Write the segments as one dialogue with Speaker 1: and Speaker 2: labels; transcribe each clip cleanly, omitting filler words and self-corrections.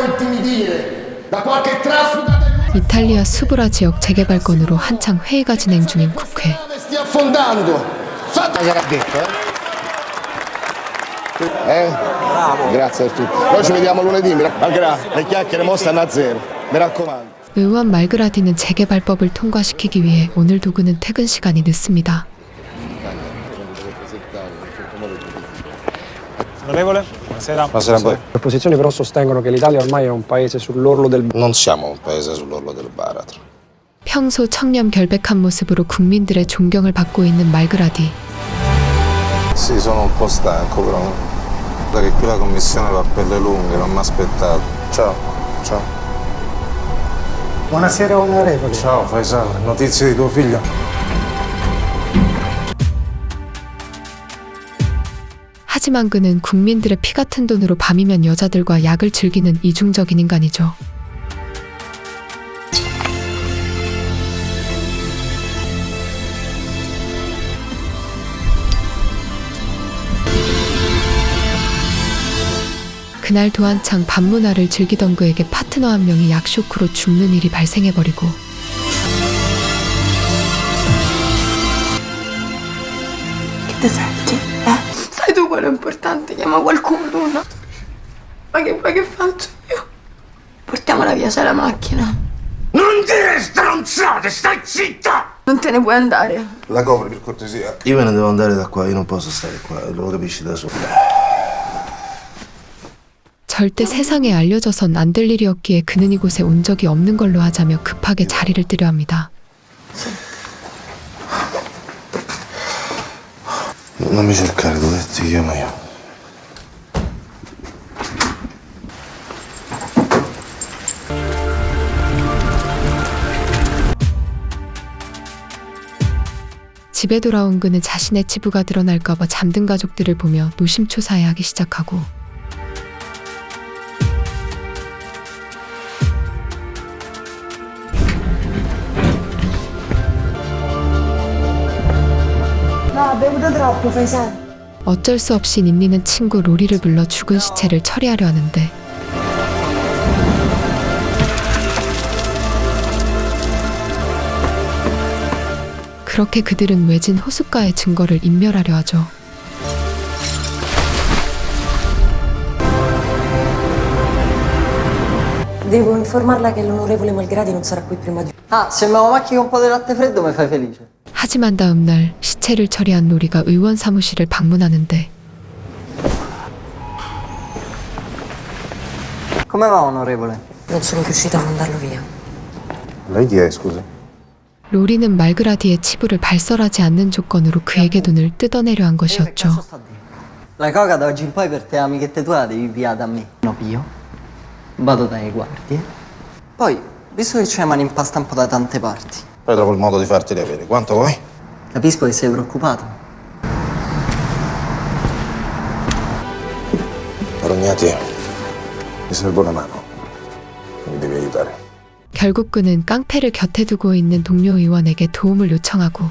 Speaker 1: intimidire da qualche trasfuga del
Speaker 2: 이탈리아 수브라 지역 재개발건으로 한창 회의가 진행 중인 국회.
Speaker 1: stia affondando. Grazie a tutti. Poi ci vediamo lunedì, le chiacchiere mo stanno a zero. Mi raccomando.
Speaker 2: 의원 말그라디는 재개발법을 통과시키기 위해 오늘 도구는 퇴근 시간이 늦습니다.
Speaker 3: Onorevole, buonasera.
Speaker 4: Buonasera a voi.
Speaker 5: Le opposizioni però sostengono che l'Italia ormai è un paese sull'orlo del...
Speaker 4: Non siamo un paese sull'orlo del baratro.
Speaker 2: 평소 청렴 결백한 모습으로 국민들의 존경을 받고 있는 말그라디.
Speaker 4: Sì, sono un po' stanco però. Da che qui la commissione va per le lunghe, non mi aspettato. Ciao, ciao.
Speaker 5: Buonasera onorevole.
Speaker 4: Ciao Faisal, notizie di tuo figlio?
Speaker 2: 하지만 그는 국민들의 피 같은 돈으로 밤이면 여자들과 약을 즐기는 이중적인 인간이죠. 그날도 한창 밤문화를 즐기던 그에게 파트너 한 명이 약쇼크로 죽는 일이 발생해버리고
Speaker 6: Che ti senti? Sai tu quello è importante? Chiama qualcuno, no? Ma che vuoi che faccio io? Portiamola via, c'è la macchina.
Speaker 1: Non dire stronzate, stai zitta!
Speaker 6: Non te ne puoi andare.
Speaker 4: La copri per cortesia. Io me ne devo andare da qua, io non posso stare qua, lo capisci da solo.
Speaker 2: 절대 세상에 알려져선 안 될 일이었기에 그는 이곳에 온 적이 없는 걸로 하자며 급하게 자리를 뜨려 합니다.
Speaker 4: Non mi cercare, dove ti chiamo io?
Speaker 2: 집에 돌아온 그는 자신의 치부가 드러날까봐 잠든 가족들을 보며 노심초사해하기 시작하고
Speaker 6: No, ha bevuto troppo, Faisal.
Speaker 2: 어쩔 수 없이 닌니는 친구 로리를 불러 죽은 시체를 처리하려 하는데 그렇게 그들은 외진 호숫가의 증거를 인멸하려 하죠.
Speaker 7: Devo informarla che l'onorevole Malgradi non sarà qui prima di...
Speaker 8: Ah, se me lo macchi con un po' di latte freddo mi fai felice.
Speaker 2: 하지만 다음 날 시체를 처리한 로리가 의원 사무실을 방문하는데
Speaker 8: Come va, onorevole?
Speaker 7: Non sono riuscita a mandarlo via.
Speaker 4: Lei chi è, scusa?
Speaker 2: 로리는 말그라디의 치부를 발설하지 않는 조건으로 그에게 돈을 뜯어내려 한 것이었죠.
Speaker 8: La coca da oggi in poi per te amichette tua la devi pigliare da me. No, pio. Vado dai guardie. Poi, visto che c'hai le mani in pasta un po' da tante parti,
Speaker 4: Poi trovo il modo di farteli avere. Quanto vuoi?
Speaker 8: capisco che sei preoccupato.
Speaker 4: Rognati, mi serve una mano. Mi devi aiutare.
Speaker 2: 결국 그는 깡패를 곁에 두고 있는 동료 의원에게 도움을 요청하고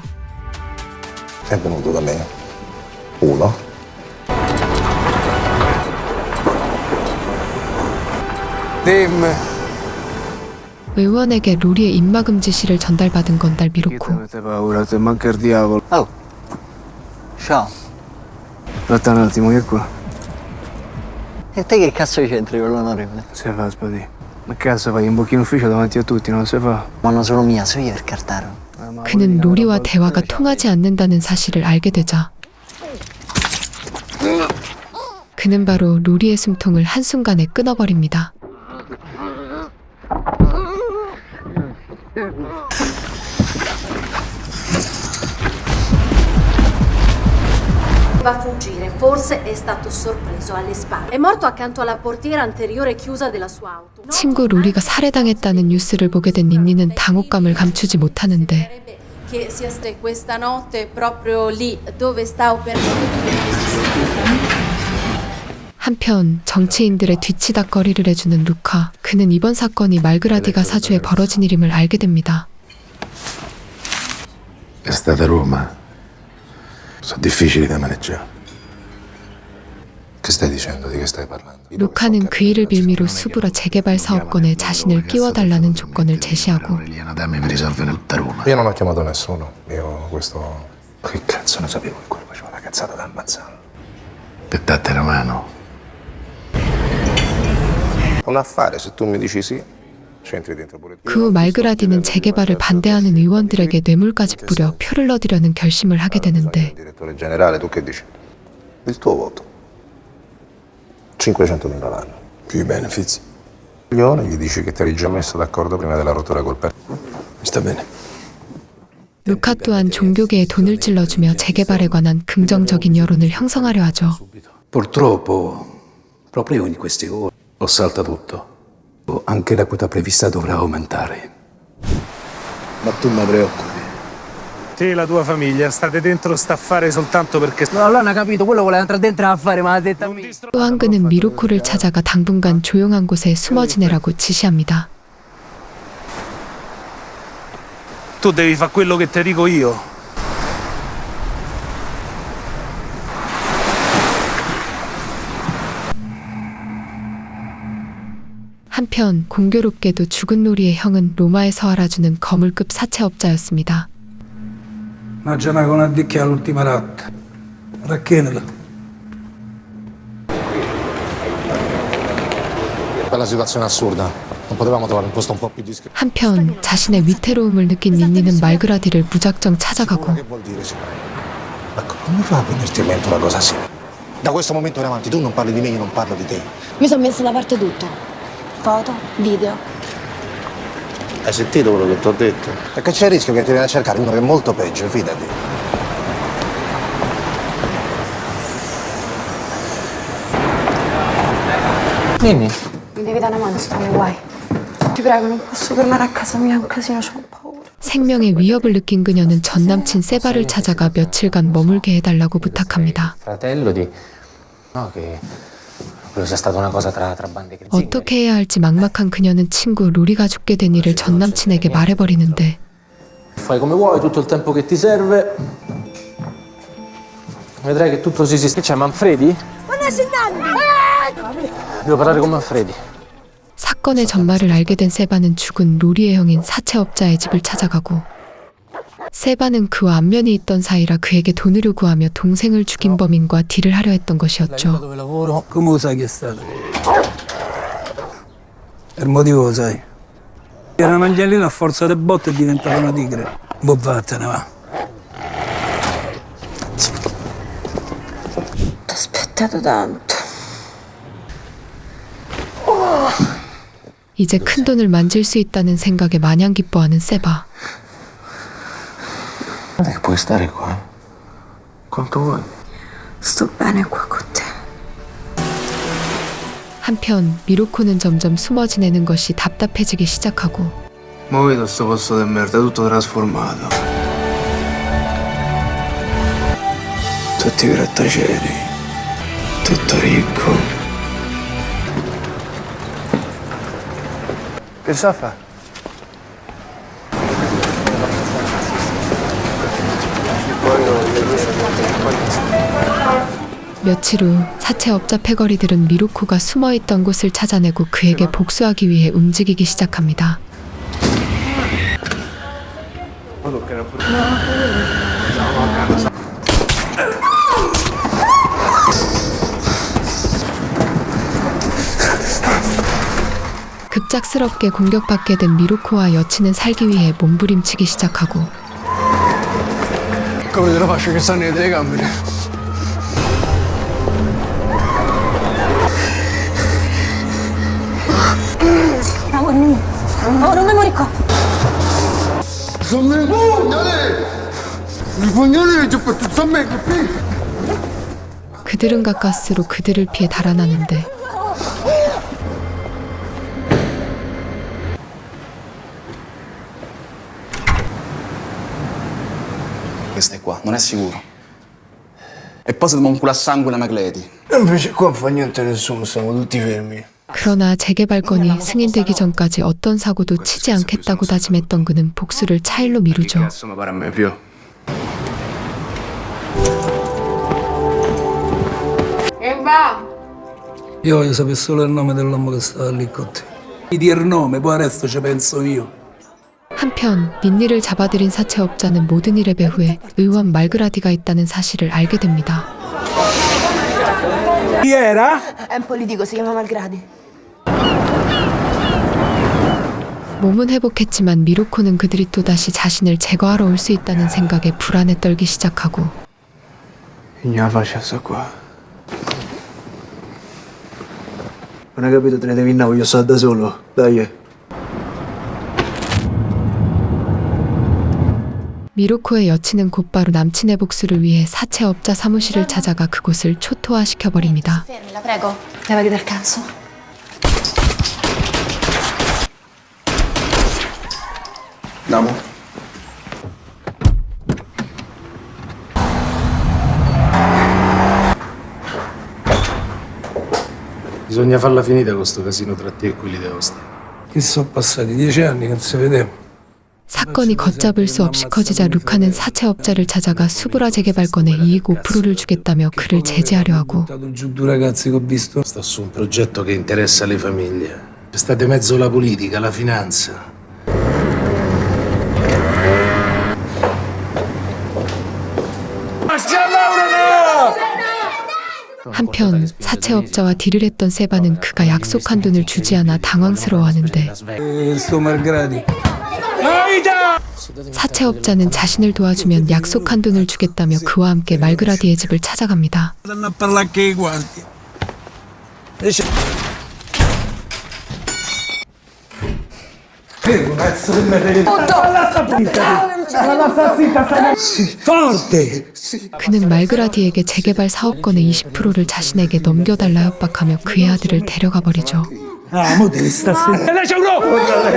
Speaker 4: È venuto da me. Uno.
Speaker 5: Dimmi.
Speaker 2: 의원에게 로리의 입막음지시를 전달받은 건 날 미루고
Speaker 5: Avete paura, te manca il diavolo.
Speaker 8: Oh. Ciao.
Speaker 5: Aspetta un attimo, che è qua?
Speaker 8: E te che cazzo c'entri con l'onorevole?
Speaker 5: Si fa, Spati. Ma cazzo fai un bocchino ufficio davanti a tutti, non si fa?
Speaker 8: Mano solo mia, so io il cartaro.
Speaker 2: 그는 로리와 대화가 통하지 않는다는 사실을 알게 되자 그는 바로 로리의 숨통을 한순간에 끊어버립니다.
Speaker 9: Va a fuggire, forse è stato sorpreso alle spalle. È morto accanto alla portiera anteriore chiusa della sua auto.
Speaker 2: 친구 로리가 살해당했다는 뉴스를 보게 된 닌니는 당혹감을 감추지 못하는데
Speaker 9: Che sia questa notte proprio lì dove sta operando.
Speaker 2: 한편 정치인들의 뒤치다꺼리를 해주는 루카. 그는 이번 사건이 말그라디가 사주에 벌어진 일임을 알게 됩니다.
Speaker 4: È stata Roma. Sono difficili da maneggiare. Che stai dicendo? Di che stai parlando?
Speaker 2: 루카는 그 일을 빌미로 수브라 재개발 사업권에 자신을 끼워달라는 조건을 제시하고
Speaker 5: Dammi mi risolvere tutta Roma.
Speaker 4: Io non ho chiamato nessuno. Io questo...
Speaker 5: Che cazzo ne sapevo che quello faceva una cazzata da ammazzare? Per darti la mano.
Speaker 4: Un affare, se tu mi dici sì, c'entri dentro pure tu.
Speaker 2: 그 후 말그라디는 재개발을 반대하는 의원들에게 뇌물까지 뿌려 표를 얻으려는 결심을 하게 되는데
Speaker 4: Direttore generale, tu che dici? Il tuo voto. 500.000 l'anno.
Speaker 5: Più i benefici.
Speaker 4: Gli dici che ti eri già messo d'accordo prima della rottura col pezzo.
Speaker 5: Mi sta bene.
Speaker 2: 루카 또한 종교계에 돈을 찔러주며 재개발에 관한 긍정적인 여론을 형성하려 하죠.
Speaker 5: Purtroppo, proprio in queste ore, lo salta tutto. Anche la quota prevista dovrà aumentare. Ma tu mi preoccupi.
Speaker 3: Te e la tua famiglia state dentro sta affare soltanto perché...
Speaker 8: No, allora non ha capito, quello voleva entrare dentro a fare, ma l'ha detto a me.
Speaker 2: 또한 그는 미루코를 찾아가 당분간 조용한 곳에 숨어 지내라고 지시합니다.
Speaker 3: Tu devi fare quello che ti dico io.
Speaker 2: 한편 공교롭게도 죽은 로리의 형은 로마에서 알아주는 거물급 사채업자였습니다.
Speaker 10: Mangiano con addicchia all'ultima latta. Racchenela.
Speaker 4: Quella situazione assurda. Non potevamo trovare un posto un po' più discreto.
Speaker 2: 한편 자신의 위태로움을 느낀 닌니는 말그라디를 무작정 찾아가고
Speaker 4: Che vuol dire? Ma come fa a venirti in mente una cosa simile? Da questo momento in avanti tu non parli di me, io non parlo di te.
Speaker 7: Mi sono messa da parte tutto. Foto, video.
Speaker 4: Hai sentito quello che ti ho detto? Perché c'è il rischio che ti vieni a cercare uno che è molto peggio, fidati.
Speaker 8: Nini,
Speaker 6: Mi devi dare una mano, sto nei guai. Ti prego, non posso tornare a casa mia, è un casino, c'ho paura.
Speaker 2: 생명의 위협을 느낀 그녀는 전 남친 세바를 찾아가 며칠간 머물게 해달라고 부탁합니다.
Speaker 8: fratello di... No, che... quello sia stata una cosa tra bande che...
Speaker 2: 어떻게 해야 할지 막막한 그녀는 친구 로리가 죽게 된 일을 전 남친에게 말해버리는데
Speaker 8: Fai come vuoi, tutto il tempo che ti serve. Vedrai che tutto si sistema. C'è Manfredi? Devo parlare con Manfredi.
Speaker 2: 사건의 전말을 알게 된 세바는 죽은 로리의 형인 사채업자의 집을 찾아가고 세바는 그와 안면이 있던 사이라 그에게 돈을 요구하며 동생을 죽인 범인과 딜을 하려 했던 것이었죠.
Speaker 8: Dove lavoro?
Speaker 10: Come lo sai che è stato? Il motivo lo sai. Era un angelino a forza di botte è diventata una tigre. Boh, vattene, va.
Speaker 6: T'ho aspettato tanto.
Speaker 2: 이제 큰돈을 만질 수 있다는 생각에 마냥 기뻐하는 세바.
Speaker 8: Guarda che puoi stare qua. Quanto vuoi.
Speaker 6: Sto bene qua con te.
Speaker 2: 한편 미루코는 점점 숨어 지내는 것이 답답해지기 시작하고
Speaker 5: Mo vedo sto posto di merda, tutto trasformato. Tutti grattacieli. Tutto ricco. Che sa fa?
Speaker 2: 며칠 후 사채업자 패거리들은 미루코가 숨어있던 곳을 찾아내고 그에게 복수하기 위해 움직이기 시작합니다. 급작스럽게 공격받게 된 미루코와 여친은 살기 위해 몸부림치기 시작하고
Speaker 5: Come te la faccio che stanno nelle telecamere?
Speaker 6: Non mi muori qua.
Speaker 2: 그들은 가까스로 그들을 피해 달아나는데
Speaker 11: Questa è qua, non è sicuro. E poi se dobbiamo un culo a sangue la Macleti.
Speaker 5: Invece qua non fa niente nessuno, stiamo tutti fermi.
Speaker 2: 그러나 재개발건이 승인되기 전까지 어떤 사고도 치지 않겠다고 다짐했던 그는 복수를 차일로 미루죠.
Speaker 5: Cazzo mi pare a me più.
Speaker 6: Che va?
Speaker 10: Io voglio sapere solo il nome dell'uomo che stava lì con te. Mi dia il nome, poi il resto ci penso io.
Speaker 2: 한편 민니를 잡아들인 사채업자는 모든 일의 배후에 의원 말그라디가 있다는 사실을 알게 됩니다.
Speaker 10: Chi era?
Speaker 6: È un politico, si chiama Malgradi.
Speaker 2: 몸은 회복했지만 미루코는 그들이 또다시 자신을 제거하러 올 수 있다는 생각에 불안에 떨기 시작하고
Speaker 11: Non la faccio qua.
Speaker 12: Non hai capito, te ne devi andare, voglio stare da solo. Dai.
Speaker 2: 미루코의 여친은 곧바로 남친의 복수를 위해 사채업자 사무실을 찾아가 그곳을 초토화시켜버립니다.
Speaker 6: Fermila, prego. Levati dal cazzo.
Speaker 11: Andiamo.
Speaker 5: Bisogna farla finita con sto casino tra te e quelli di Ostia.
Speaker 10: Che sono passati 10 anni che non si vedeva.
Speaker 2: 사건이 걷잡을 수 없이 커지자 루카는 사채업자를 찾아가 수브라 재개발권의 이익 5%를 주겠다며 그를 제지하려 하고
Speaker 10: Giù due ragazzi che ho visto.
Speaker 5: Sto su un progetto che interessa le famiglie. C'è sta di mezzo la politica, la finanza.
Speaker 2: 한편 사채업자와 딜을 했던 세바는 그가 약속한 돈을 주지 않아 당황스러워하는데
Speaker 10: Sto Malgradi.
Speaker 2: 사채업자는 자신을 도와주면 약속한 돈을 주겠다며 그와 함께 말그라디의 집을 찾아갑니다.
Speaker 10: Stanno a parlare anche i guanti. Forte!
Speaker 2: 그는 말그라디에게 재개발 사업권의 20%를 자신에게 넘겨달라 협박하며 그의 아들을 데려가 버리죠.
Speaker 10: Ah, mo devi stare zitta. Lei c'è un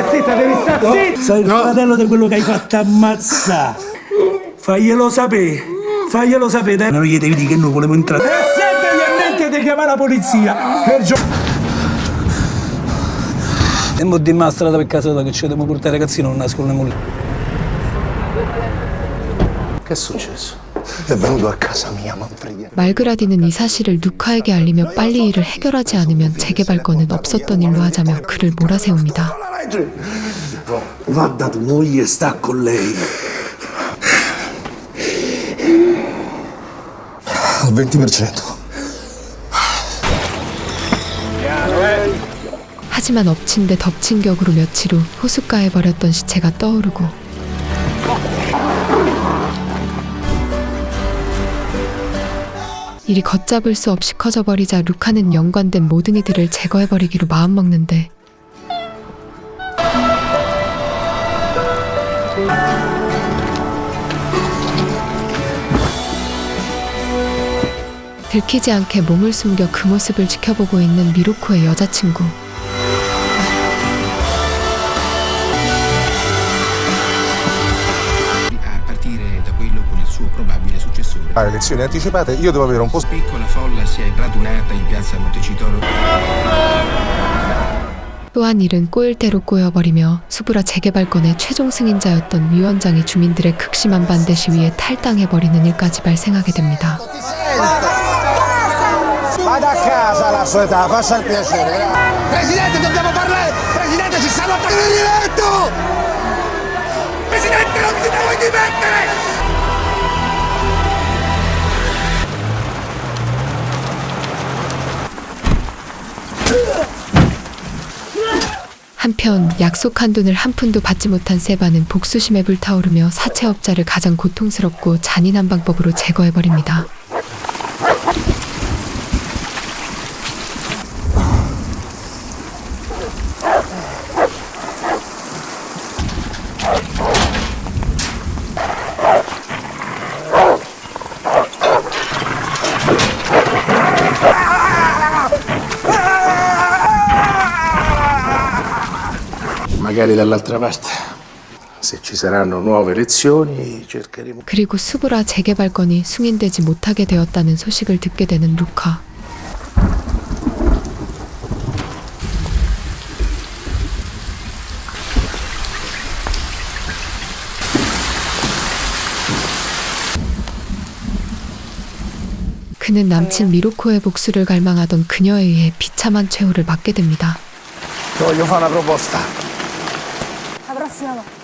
Speaker 10: zitta, devi stare zitta. Sei il fratello di quello che hai fatto ammazzare. Faglielo sapere. Faglielo sapere, dai. Non gli devi dire che noi volevo entrare. E sempre gli mente di chiamare la polizia. E mo dimmi la strada per casa tua che ci dobbiamo portare il ragazzino, non nascondiamo lì.
Speaker 5: Che è successo?
Speaker 1: È venuto a casa mia, Manfredi.
Speaker 2: 말그라디는 이 사실을 루카에게 알리며 빨리 일을 해결하지 않으면 재개발권은 없었던 일로 하자며 그를 몰아세웁니다.
Speaker 12: Va da tua moglie e sta con lei.
Speaker 1: Al 20%.
Speaker 2: 하지만 엎친 데 덮친 격으로 며칠 후 호숫가에 버렸던 시체가 떠오르고 일이 걷잡을 수 없이 커져버리자 루카는 연관된 모든 이들을 제거해버리기로 마음먹는데 들키지 않게 몸을 숨겨 그 모습을 지켜보고 있는 미루코의 여자친구.
Speaker 4: A elezioni anticipate io devo avere un posto.
Speaker 13: Piccola folla si è radunata in piazza Montecitorio.
Speaker 2: 또한 일은 꼬일 대로 꼬여버리며 수브라 재개발권의 최종 승인자였던 위원장이 주민들의 극심한 반대 시위에 탈당해버리는 일까지 발생하게 됩니다.
Speaker 1: Vada a casa la sua età, faccia il piacere. Presidente, dobbiamo parlare! Presidente, ci stanno attaccando in diretto! Presidente, non ti puoi dimettere!
Speaker 2: 한편 약속한 돈을 한 푼도 받지 못한 세바는 복수심에 불타오르며 사채업자를 가장 고통스럽고 잔인한 방법으로 제거해버립니다.
Speaker 5: Magari dall'altra parte, se ci saranno nuove elezioni, cercheremo.
Speaker 2: 그리고 수브라 재개발권이 승인되지 못하게 되었다는 소식을 듣게 되는 루카. 그는 남친 미로코의 복수를 갈망하던 그녀에 의해 비참한 최후를 맞게 됩니다.
Speaker 1: Ti voglio fare una proposta.
Speaker 7: La prossima volta.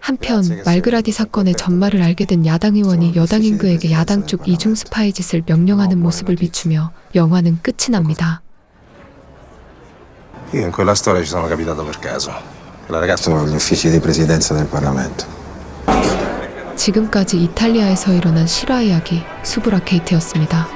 Speaker 2: 한편 말그라디 사건의 전말을 알게 된 야당 의원이 여당 인구에게 야당 쪽 이중 스파이 짓을 명령하는 모습을 비추며 영화는 끝이 납니다.
Speaker 4: Io in quella storia ci sono capitato per caso. La ragazza aveva gli uffici di presidenza del Parlamento.
Speaker 2: 지금까지 이탈리아에서 일어난 실화 이야기 수브라 케이트였습니다.